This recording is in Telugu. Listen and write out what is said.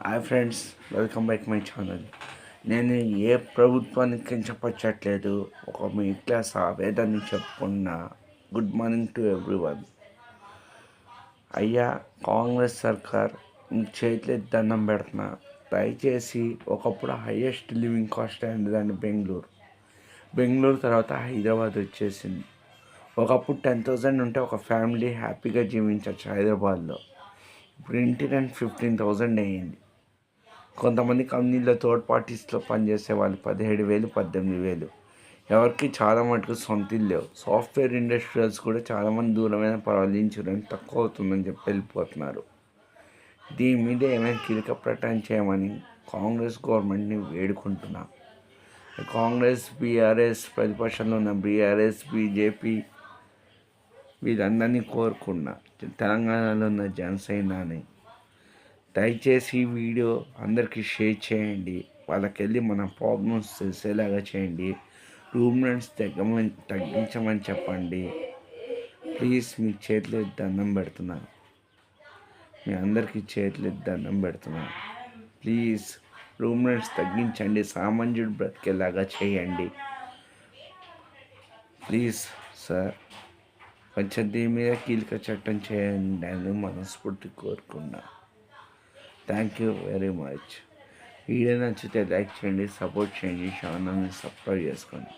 Hi friends, welcome back my channel. నేను ఏ ప్రభుత్వానికి కించపరచట్లేదు, ఒక మిడిల్ క్లాస్ ఆవేదన చెప్పుకున్నా. Good morning to everyone. అయ్యా కాంగ్రెస్ సర్కార్, మీ చేతులు దండం పెడుతున్నా. దయచేసి ఒకప్పుడు హైయెస్ట్ లివింగ్ కాస్ట్ అయిందండి బెంగళూరు తర్వాత హైదరాబాద్ వచ్చేసింది. ఒకప్పుడు 10,000 ఉంటే ఒక ఫ్యామిలీ హ్యాపీగా జీవించవచ్చు హైదరాబాద్లో. ఇప్పుడు ఇంటి రెంట్ 15,000 అయ్యింది. కొంతమంది కంపెనీలో థర్డ్ పార్టీస్లో పనిచేసే వాళ్ళు 17,000 18,000. ఎవరికి చాలా మటుకు సొంత ఇల్లు లేవు. సాఫ్ట్వేర్ ఇండస్ట్రియల్స్ కూడా చాలామంది దూరమైన పర్వాలేదు, ఇన్సూరెన్స్ తక్కువ అవుతుందని చెప్పి వెళ్ళిపోతున్నారు. దీని మీద ఏమైనా కీలక ప్రకటన చేయమని కాంగ్రెస్ గవర్నమెంట్ని వేడుకుంటున్నా. కాంగ్రెస్, బీఆర్ఎస్, ప్రతిపక్షంలో ఉన్న బీఆర్ఎస్, బీజేపీ వీళ్ళందరినీ కోరుకున్నా. తెలంగాణలో ఉన్న జనసేనని దయచేసి ఈ వీడియో అందరికీ షేర్ చేయండి. వాళ్ళకి వెళ్ళి మన ప్రాబ్లమ్స్ తెలిసేలాగా చేయండి. రూమ్ రెంట్స్ తగ్గించమని చెప్పండి. ప్లీజ్ మీ చేతులు దండం పెడుతున్నాను. మీ అందరికీ చేతులు దండం పెడుతున్నాను. ప్లీజ్ రూమ్ రెంట్స్ తగ్గించండి. సామాన్యుడు బ్రతికేలాగా చేయండి. ప్లీజ్ సార్, కొంచెం దీని మీద కీలక చట్టం చేయండి అని మనస్ఫూర్తి కోరుకున్నా. Thank you very much. Video నచ్చితే లైక్ చేయండి, సపోర్ట్ చేయండి, ఛానల్ని సబ్స్క్రైబ్ చేసుకోండి.